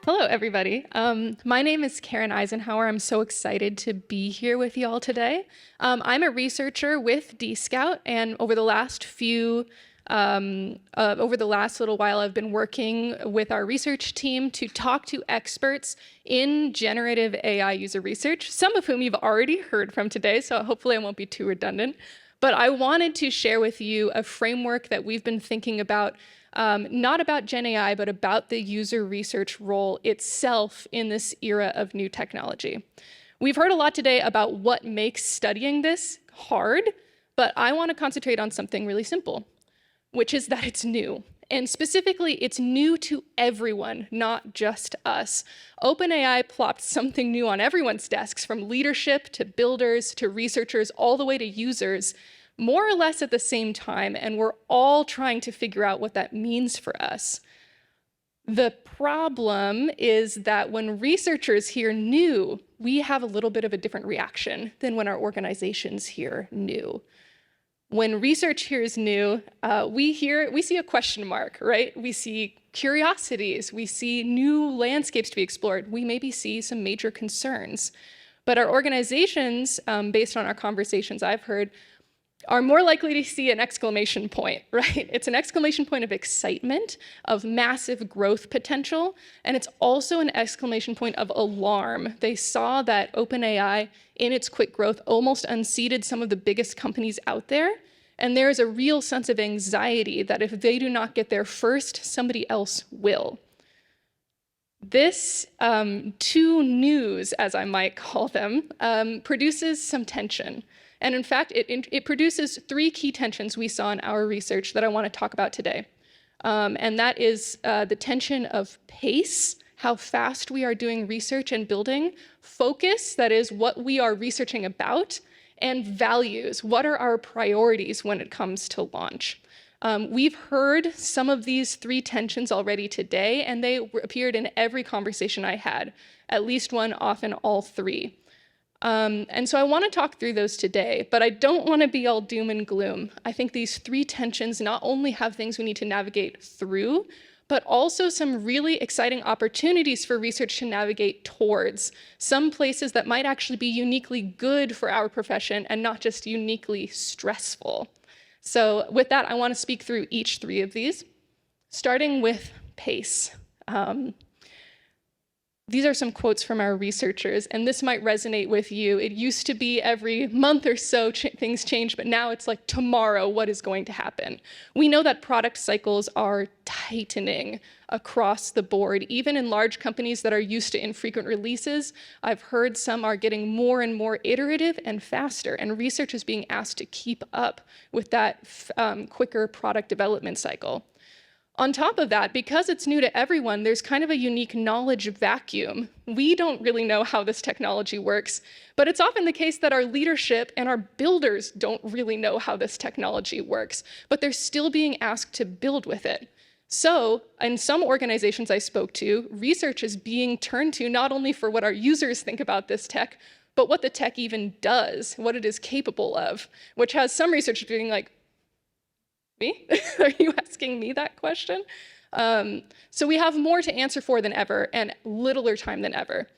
Hello, everybody. My name is Karen Eisenhauer. I'm so excited to be here with you all today. I'm a researcher with DScout, and over the last little while, I've been working with our research team to talk to experts in generative AI user research, some of whom you've already heard from today, so hopefully I won't be too redundant. But I wanted to share with you a framework that we've been thinking about, not about GenAI, but about the user research role itself in this era of new technology. We've heard a lot today about what makes studying this hard, but I want to concentrate on something really simple, which is that it's new. And specifically, it's new to everyone, not just us. OpenAI plopped something new on everyone's desks, from leadership to builders to researchers, all the way to users, more or less at the same time, and we're all trying to figure out what that means for us. The problem is that when researchers hear new, we have a little bit of a different reaction than when our organizations hear new. When research hears new, we see a question mark, right? We see curiosities, we see new landscapes to be explored, we maybe see some major concerns. But our organizations, based on our conversations I've heard, are more likely to see an exclamation point, right? It's an exclamation point of excitement, of massive growth potential, and it's also an exclamation point of alarm. They saw that OpenAI, in its quick growth, almost unseated some of the biggest companies out there, and there is a real sense of anxiety that if they do not get there first, somebody else will. This two news, as I might call them, produces some tension. And in fact, it produces three key tensions we saw in our research that I want to talk about today. And that is the tension of pace, how fast we are doing research and building, focus, that is what we are researching about, and values, what are our priorities when it comes to launch. We've heard some of these three tensions already today, and they appeared in every conversation I had, at least one, often all three. And so I want to talk through those today, but I don't want to be all doom and gloom. I think these three tensions not only have things we need to navigate through, but also some really exciting opportunities for research to navigate towards, some places that might actually be uniquely good for our profession and not just uniquely stressful. So with that, I want to speak through each three of these, starting with pace. These are some quotes from our researchers, and this might resonate with you. It used to be every month or so things change, but now it's like tomorrow, what is going to happen? We know that product cycles are tightening across the board, even in large companies that are used to infrequent releases. I've heard some are getting more and more iterative and faster, and research is being asked to keep up with that quicker product development cycle. On top of that, because it's new to everyone, there's kind of a unique knowledge vacuum. We don't really know how this technology works, but it's often the case that our leadership and our builders don't really know how this technology works, but they're still being asked to build with it. So, in some organizations I spoke to, research is being turned to not only for what our users think about this tech, but what the tech even does, what it is capable of, which has some researchers being like, me? Are you asking me that question? So we have more to answer for than ever and littler time than ever.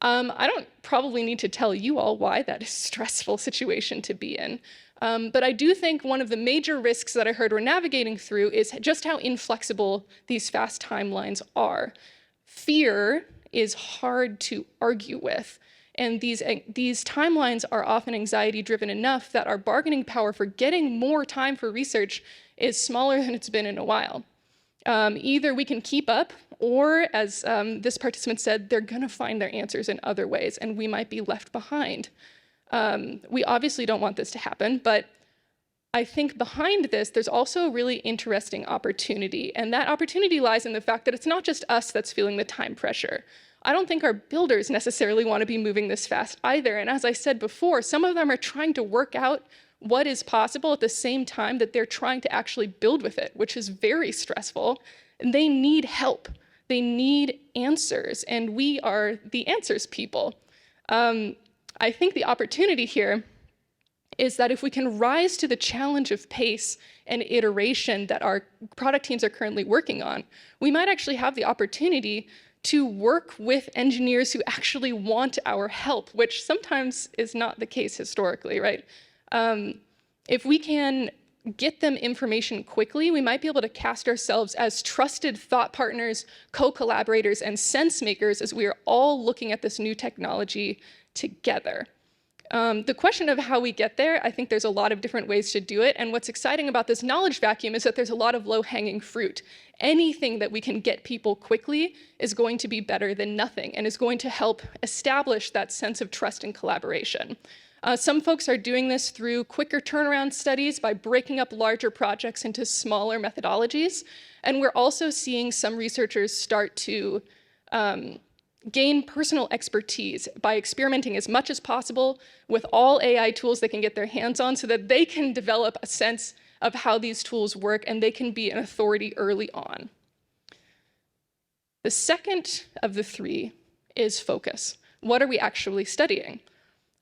I don't probably need to tell you all why that is a stressful situation to be in. But I do think one of the major risks that I heard we're navigating through is just how inflexible these fast timelines are. Fear is hard to argue with. And these timelines are often anxiety-driven enough that our bargaining power for getting more time for research is smaller than it's been in a while. Either we can keep up, or as this participant said, they're going to find their answers in other ways, and we might be left behind. We obviously don't want this to happen, but I think behind this, there's also a really interesting opportunity. And that opportunity lies in the fact that it's not just us that's feeling the time pressure. I don't think our builders necessarily want to be moving this fast either. And as I said before, some of them are trying to work out what is possible at the same time that they're trying to actually build with it, which is very stressful. And they need help. They need answers. And we are the answers people. I think the opportunity here is that if we can rise to the challenge of pace and iteration that our product teams are currently working on, we might actually have the opportunity to work with engineers who actually want our help, which sometimes is not the case historically, right? If we can get them information quickly, we might be able to cast ourselves as trusted thought partners, co-collaborators, and sense makers as we are all looking at this new technology together. The question of how we get there, I think there's a lot of different ways to do it. And what's exciting about this knowledge vacuum is that there's a lot of low-hanging fruit. Anything that we can get people quickly is going to be better than nothing and is going to help establish that sense of trust and collaboration. Some folks are doing this through quicker turnaround studies by breaking up larger projects into smaller methodologies. And we're also seeing some researchers start to gain personal expertise by experimenting as much as possible with all AI tools they can get their hands on so that they can develop a sense of how these tools work and they can be an authority early on. The second of the three is focus. What are we actually studying?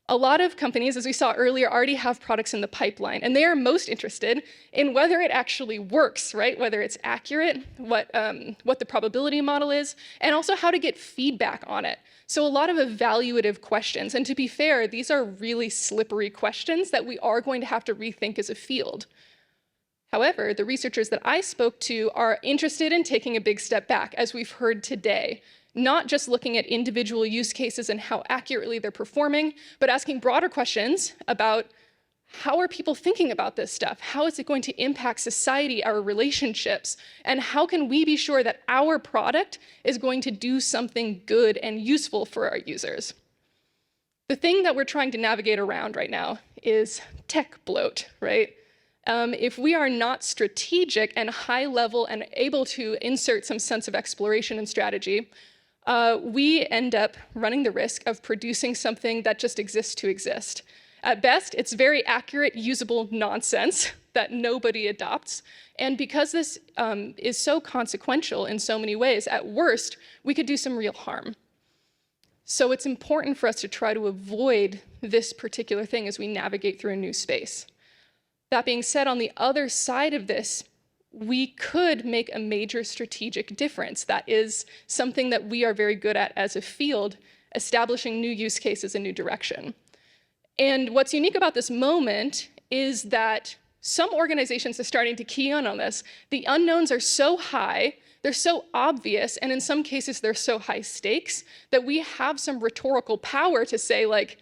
A lot of companies, as we saw earlier, already have products in the pipeline, and they are most interested in whether it actually works, right? Whether it's accurate, what the probability model is, and also how to get feedback on it. So a lot of evaluative questions, and to be fair, these are really slippery questions that we are going to have to rethink as a field. However, the researchers that I spoke to are interested in taking a big step back, as we've heard today. Not just looking at individual use cases and how accurately they're performing, but asking broader questions about how are people thinking about this stuff? How is it going to impact society, our relationships? And how can we be sure that our product is going to do something good and useful for our users? The thing that we're trying to navigate around right now is tech bloat, right? If we are not strategic and high level and able to insert some sense of exploration and strategy, we end up running the risk of producing something that just exists to exist. At best, it's very accurate, usable nonsense that nobody adopts. And because this is so consequential in so many ways, at worst, we could do some real harm. So it's important for us to try to avoid this particular thing as we navigate through a new space. That being said, on the other side of this, we could make a major strategic difference. That is something that we are very good at as a field, establishing new use cases and new direction. And what's unique about this moment is that some organizations are starting to key in on this. The unknowns are so high, they're so obvious, and in some cases they're so high stakes that we have some rhetorical power to say, like,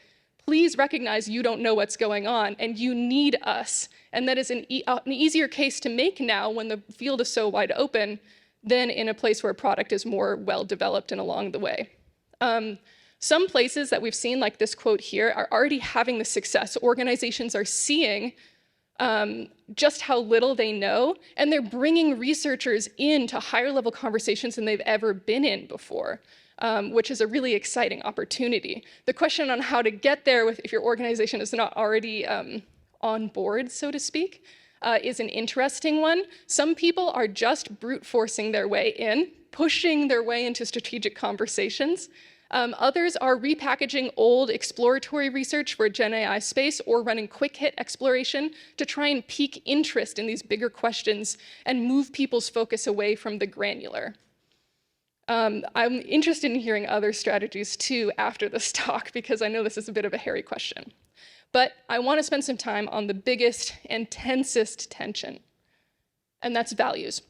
please recognize you don't know what's going on and you need us. And that is an easier case to make now when the field is so wide open than in a place where a product is more well-developed and along the way. Some places that we've seen, like this quote here, are already having the success. Organizations are seeing just how little they know, and they're bringing researchers into higher level conversations than they've ever been in before. Which is a really exciting opportunity. The question on how to get there if your organization is not already on board, so to speak, is an interesting one. Some people are just brute forcing their way in, pushing their way into strategic conversations. Others are repackaging old exploratory research for GenAI space or running quick hit exploration to try and pique interest in these bigger questions and move people's focus away from the granular. I'm interested in hearing other strategies too after this talk because I know this is a bit of a hairy question. But I want to spend some time on the biggest and tensest tension, and that's values.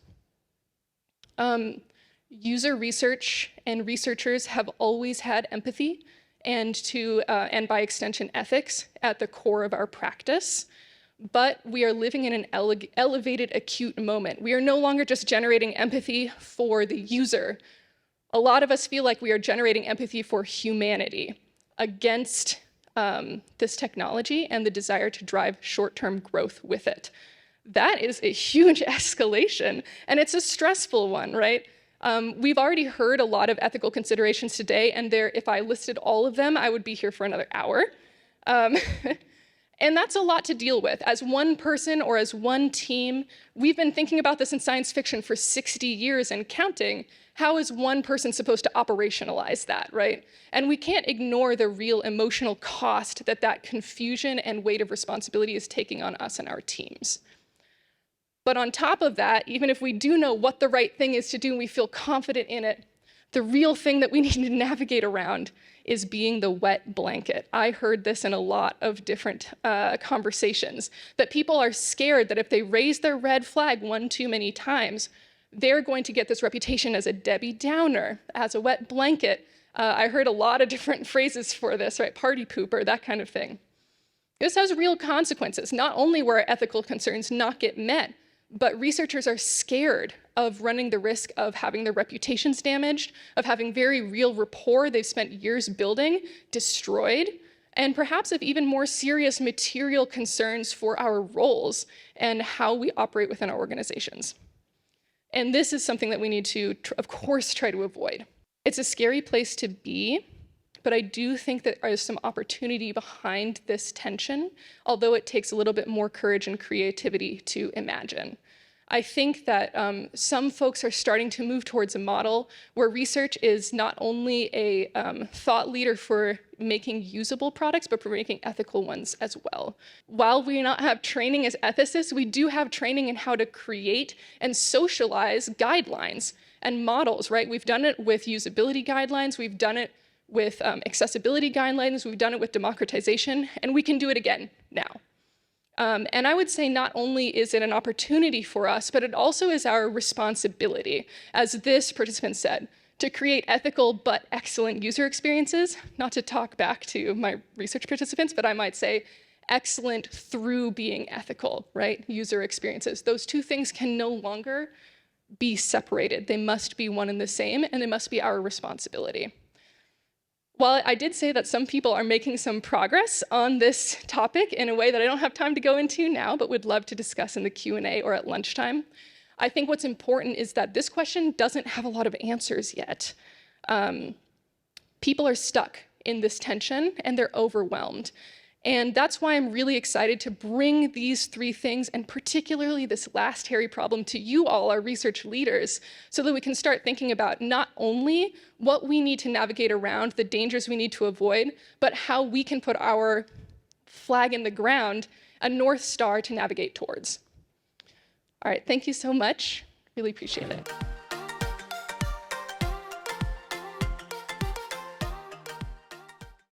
User research and researchers have always had empathy and by extension ethics at the core of our practice. But we are living in an elevated acute moment. We are no longer just generating empathy for the user. A lot of us feel like we are generating empathy for humanity against this technology and the desire to drive short-term growth with it. That is a huge escalation, and it's a stressful one, right? We've already heard a lot of ethical considerations today, and if I listed all of them, I would be here for another hour. And that's a lot to deal with. As one person or as one team, we've been thinking about this in science fiction for 60 years and counting. How is one person supposed to operationalize that, right? And we can't ignore the real emotional cost that confusion and weight of responsibility is taking on us and our teams. But on top of that, even if we do know what the right thing is to do and we feel confident in it, The real thing that we need to navigate around is being the wet blanket. I heard this in a lot of different conversations, that people are scared that if they raise their red flag one too many times, they're going to get this reputation as a Debbie Downer, as a wet blanket. I heard a lot of different phrases for this, right? Party pooper, that kind of thing. This has real consequences. Not only will our ethical concerns not get met, but researchers are scared of running the risk of having their reputations damaged, of having very real rapport they've spent years building destroyed, and perhaps of even more serious material concerns for our roles and how we operate within our organizations. And this is something that we need to, of course, try to avoid. It's a scary place to be, but I do think that there's some opportunity behind this tension, although it takes a little bit more courage and creativity to imagine. I think that some folks are starting to move towards a model where research is not only a thought leader for making usable products, but for making ethical ones as well. While we not have training as ethicists, we do have training in how to create and socialize guidelines and models, right? We've done it with usability guidelines, we've done it with accessibility guidelines, we've done it with democratization, and we can do it again now. And I would say not only is it an opportunity for us, but it also is our responsibility, as this participant said, to create ethical but excellent user experiences, not to talk back to my research participants, but I might say excellent through being ethical, right? User experiences. Those two things can no longer be separated. They must be one and the same, and they must be our responsibility. While I did say that some people are making some progress on this topic in a way that I don't have time to go into now, but would love to discuss in the Q&A or at lunchtime, I think what's important is that this question doesn't have a lot of answers yet. People are stuck in this tension and they're overwhelmed. And that's why I'm really excited to bring these three things, and particularly this last hairy problem, to you all, our research leaders, so that we can start thinking about not only what we need to navigate around, the dangers we need to avoid, but how we can put our flag in the ground, a North Star to navigate towards. All right, thank you so much. Really appreciate it.